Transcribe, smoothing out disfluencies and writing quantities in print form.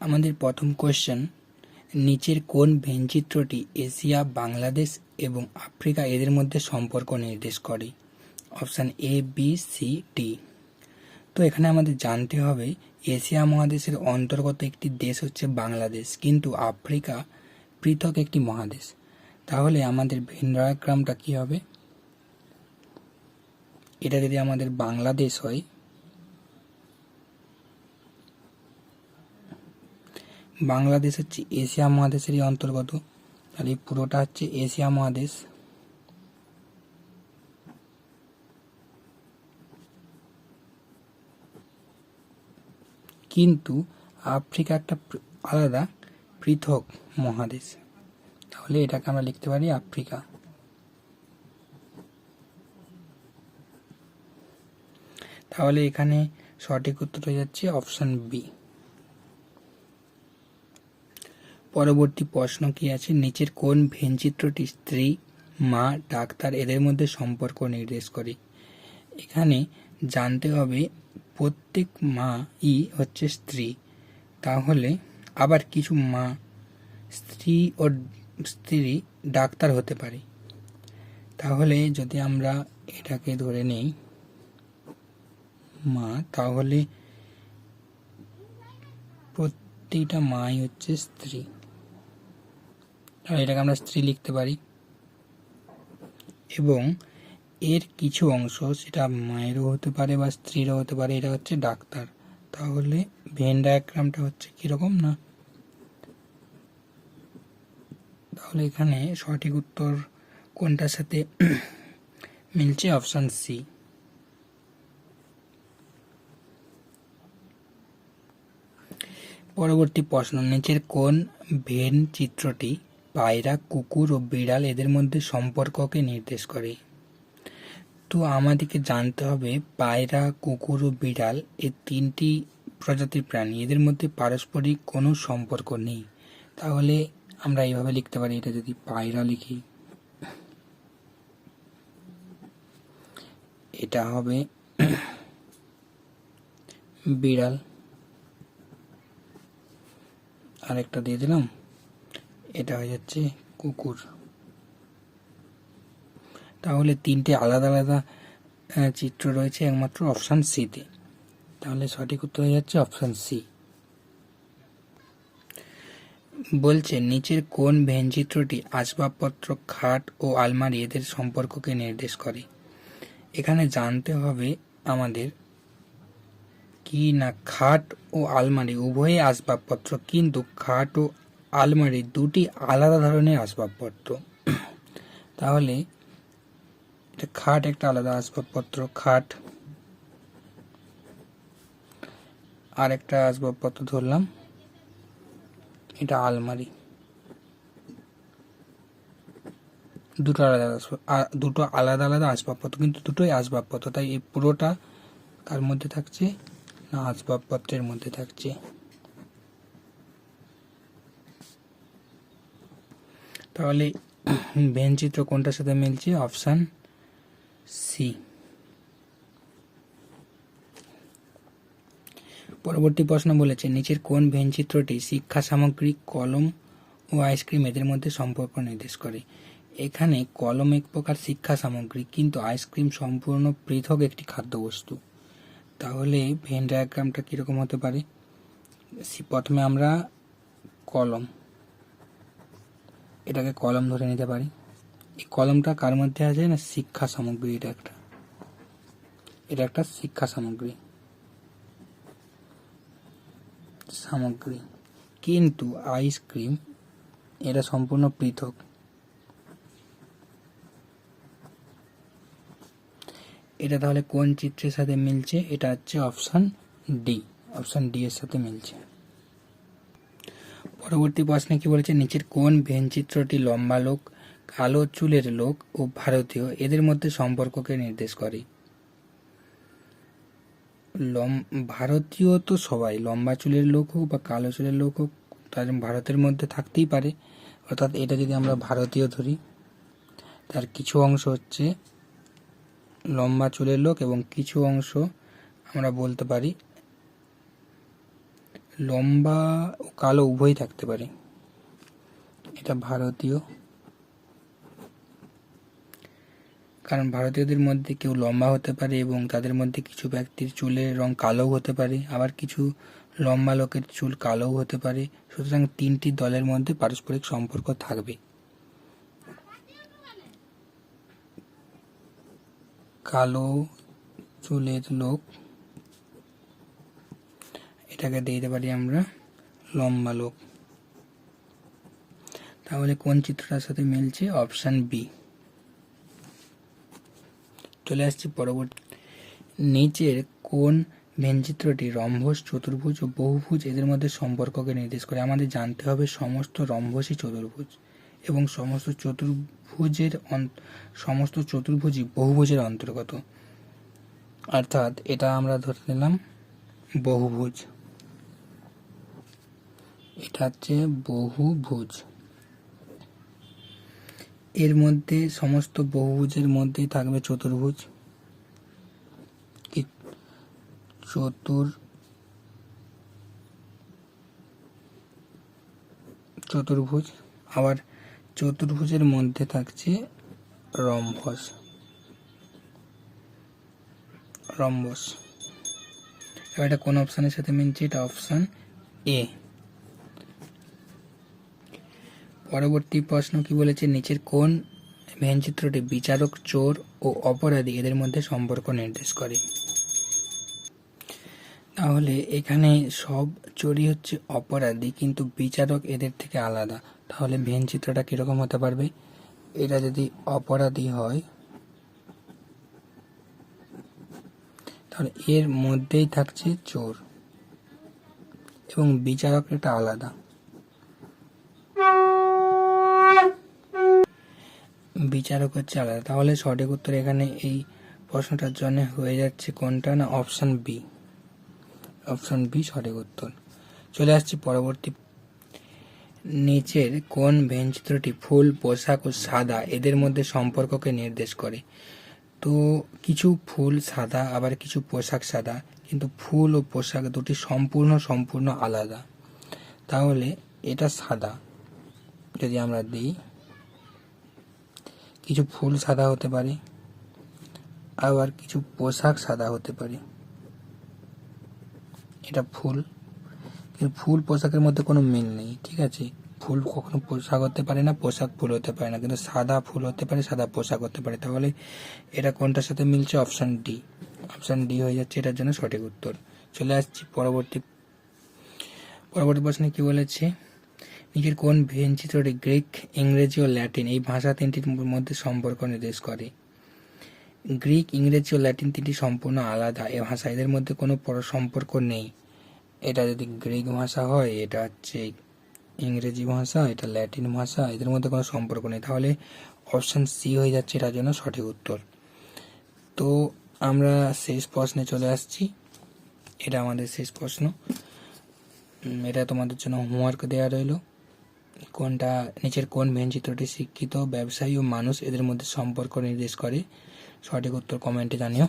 আমাদের প্রথম কোশ্চেন, নিচের কোন ভেনচিত্রটি এশিয়া, বাংলাদেশ এবং আফ্রিকা এদের মধ্যে সম্পর্ক নির্দেশ করে? Option A, B, C, D. তো এখানে আমাদের জানতে হবে এশিয়া মহাদেশের অন্তর্গত একটি দেশ হচ্ছে বাংলাদেশ, কিন্তু আফ্রিকা পৃথক একটি মহাদেশ। তাহলে আমাদের ভেন ডায়াগ্রামটা কি হবে? এটা যদি আমাদের বাংলাদেশ হয়, বাংলাদেশ হচ্ছে এশিয়া মহাদেশেরই অন্তর্গত, তাহলে পুরোটা হচ্ছে এশিয়া মহাদেশ। কিন্তু আফ্রিকা একটা আলাদা পৃথক মহাদেশ, তাহলে এটাকে আমরা লিখতে পারি আফ্রিকা। তাহলে এখানে সঠিক উত্তর হয়ে যাচ্ছে অপশন বি। পরবর্তী প্রশ্ন কি আছে, নিচের কোন ভেনচিত্রটি স্ত্রী, মা, ডাক্তার এদের মধ্যে সম্পর্ক নির্দেশ করে? এখানে জানতে হবে প্রত্যেক মা ই হচ্ছে স্ত্রী, তাহলে আবার কিছু মা স্ত্রী ডাক্তার হতে পারে। তাহলে যদি আমরা এটাকে ধরে নেই মা, তাহলে প্রত্যেকটা মাই হচ্ছে স্ত্রী, তাহলে এটাকে আমরা স্ত্রী লিখতে পারি। এবং এর কিছু অংশ সেটা মায়েরও হতে পারে বা স্ত্রীরও হতে পারে, এটা হচ্ছে ডাক্তার। তাহলে ভেন ডায়াগ্রামটা হচ্ছে কিরকম না, তাহলে এখানে সঠিক উত্তর কোনটার সাথে মিলছে? Option C. পরবর্তী প্রশ্ন, নিচের কোন ভেন চিত্রটি পায়রা, কুকুর ও বিড়াল এদের মধ্যে সম্পর্ককে নির্দেশ করে? তো আমাদেরকে জানতে হবে পায়রা, কুকুর ও বিড়াল এই তিনটি প্রজাতির প্রাণী, এদের মধ্যে পারস্পরিক কোনো সম্পর্ক নেই। তাহলে আমরা এইভাবে লিখতে পারি, এটা যদি পায়রা লিখি, এটা হবে বিড়াল, আরেকটা দিয়ে দিলাম, এটা হয়ে যাচ্ছে কুকুর। তাহলে তিনটে আলাদা আলাদা চিত্র রয়েছে একমাত্র অপশান সিতে, তাহলে সঠিক উত্তর হয়ে যাচ্ছে অপশান সি। বলছে নিচের কোন ভেনচিত্রটি আসবাবপত্র, খাট ও আলমারি এদের সম্পর্ককে নির্দেশ করে? এখানে জানতে হবে আমাদের কি না, খাট ও আলমারি উভয়ই আসবাবপত্র, কিন্তু খাট ও আলমারি দুটি আলাদা ধরনের আসবাবপত্র। তাহলে খাট একটা আলাদা আসবাবপত্র, খাট, আর একটা আসবাবপত্র ধরলাম এটা আলমারি, দুটো আলাদা আলাদা আসবাবপত্র, কিন্তু দুটোই আসবাবপত্র, তাই এই পুরোটা কার মধ্যে থাকছে না, আসবাবপত্রের মধ্যে থাকছে। তাহলে ভেনচিত্র কোনটার সাথে মিলছে? Option C. পরবর্তী প্রশ্ন বলেছে নিচের কোন ভেনচিত্রটি শিক্ষা সামগ্রী, কলম ও আইসক্রিম এদের মধ্যে সম্পর্ক নির্দেশ করে? এখানে কলম এক প্রকার শিক্ষা সামগ্রী, কিন্তু আইসক্রিম সম্পূর্ণ পৃথক একটি খাদ্যবস্তু। তাহলে ভেন ডায়াগ্রামটা কিরকম হতে পারে? প্রথমে আমরা কলম, এটাকে কলম ধরে নিতে পারি। এই কলমটা কার মধ্যে আছে না, শিক্ষা সামগ্রী, এটা একটা শিক্ষা সামগ্রী, কিন্তু আইসক্রিম এটা সম্পূর্ণ পৃথক। এটা তাহলে কোন চিত্রের সাথে মিলছে? এটা হচ্ছে অপশন ডি, অপশন ডি এর সাথে মিলছে। পরবর্তী প্রশ্নে কি বলেছে, নিচের কোন ভেনচিত্রটি লম্বা লোক, কালো চুলের লোক ও ভারতীয় এদের মধ্যে সম্পর্ককে নির্দেশ করে? ভারতীয় তো সবাই, লম্বা চুলের লোক হোক বা কালো চুলের লোক হোক, তার ভারতের মধ্যে থাকতেই পারে। অর্থাৎ এটা যদি আমরা ভারতীয় ধরি, তার কিছু অংশ হচ্ছে লম্বা চুলের লোক এবং কিছু অংশ আমরা বলতে পারি লম্বা ও কালো উভয়ই থাকতে পারে। এটা ভারতীয়, কারণ ভারতীয়দের মধ্যে কেউ লম্বা হতে পারে এবং তাদের মধ্যে কিছু ব্যক্তির চুলের রং কালোও হতে পারে, আবার কিছু লম্বা লোকের চুল কালোও হতে পারে। সুতরাং তিনটি দলের মধ্যে পারস্পরিক সম্পর্ক থাকবে। কালো চুলের লোক, এটাকে দিয়ে দিতে পারি আমরা লম্বা লোক। তাহলে কোন চিত্রটার সাথে মিলছে? Option B. চলে আসছি পরবর্তী। নিচের কোন ভেনচিত্রটি রম্বস, চতুর্ভুজ ও বহুভুজ এদের মধ্যে সম্পর্ককে নির্দেশ করে? আমাদের জানতে হবে সমস্ত রম্বসই চতুর্ভুজ এবং সমস্ত চতুর্ভুজই বহুভুজের অন্তর্গত। অর্থাৎ এটা আমরা ধরে নিলাম বহুভুজ। এটা হচ্ছে বহুভুজ। এর মধ্যে সমস্ত বহুভুজের মধ্যেই থাকবে চতুর্ভুজ। চতুর্ভুজ, আবার চতুর্ভুজের মধ্যে থাকছে রম্বস। এবার এটা কোন অপশনের সাথে মিলছে? এটা অপশন এ। পরবর্তী প্রশ্ন কি বলেছে? নিচের কোন ভেনচিত্রটি বিচারক, চোর ও অপরাধী এদের মধ্যে সম্পর্ক নির্দেশ করে? তাহলে এখানে সব চোরই হচ্ছে অপরাধী, কিন্তু বিচারক এদের থেকে আলাদা। তাহলে ভেনচিত্রটা কিরকম হতে পারবে? এটা যদি অপরাধী হয় তাহলে এর মধ্যেই থাকছে চোর এবং বিচারক এটা আলাদা। বিচারক হচ্ছে আলাদা। তাহলে সঠিক উত্তর এখানে এই প্রশ্নটার জন্য হয়ে যাচ্ছে কোনটা? না অপশন বি। অপশন বি সঠিক উত্তর। চলে আসছি পরবর্তী। নিচের কোন ভেনচিত্রটি ফুল, পোশাক ও সাদা এদের মধ্যে সম্পর্ককে নির্দেশ করে? তো কিছু ফুল সাদা, আবার কিছু পোশাক সাদা, কিন্তু ফুল ও পোশাক দুটি সম্পূর্ণ আলাদা। তাহলে এটা সাদা যদি আমরা দিই, কিছু ফুল সাদা হতে পারে, আবার কিছু পোশাক সাদা হতে পারে। এটা ফুল, কিন্তু ফুল পোশাকের মধ্যে কোনো মিল নেই, ঠিক আছে? ফুল কখনো পোশাক হতে পারে না, পোশাক ফুল হতে পারে না, কিন্তু সাদা ফুল হতে পারে, সাদা পোশাক হতে পারে। তাহলে এটা কোনটার সাথে মিলছে? Option D. অপশন ডি হয়ে যাচ্ছে এটার জন্য সঠিক উত্তর। চলে আসছি পরবর্তী প্রশ্নে কি বলেছে? নিচের কোন ভেনচিত্রটি গ্রিক, ইংরেজি ও ল্যাটিন এই ভাষা তিনটির মধ্যে সম্পর্ক নির্দেশ করে? গ্রিক, ইংরেজি ও ল্যাটিন তিনটি সম্পূর্ণ আলাদা এ ভাষা, এদের মধ্যে কোনো সম্পর্ক নেই। এটা যদি গ্রিক ভাষা হয়, এটা হচ্ছে ইংরেজি ভাষা, এটা ল্যাটিন ভাষা, এদের মধ্যে কোনো সম্পর্ক নেই। তাহলে অপশন সি হয়ে যাচ্ছে এটার জন্য সঠিক উত্তর। তো আমরা শেষ প্রশ্নে চলে আসছি। এটা আমাদের শেষ প্রশ্ন। এটা তোমাদের জন্য হোমওয়ার্ক দেওয়া রইল। কোনটা নিচের কোন ভেনচিত্রটি শিক্ষিত, ব্যবসায়ী ও মানুষ এদের মধ্যে সম্পর্ক নির্দেশ করে? সঠিক উত্তর কমেন্টে জানিও।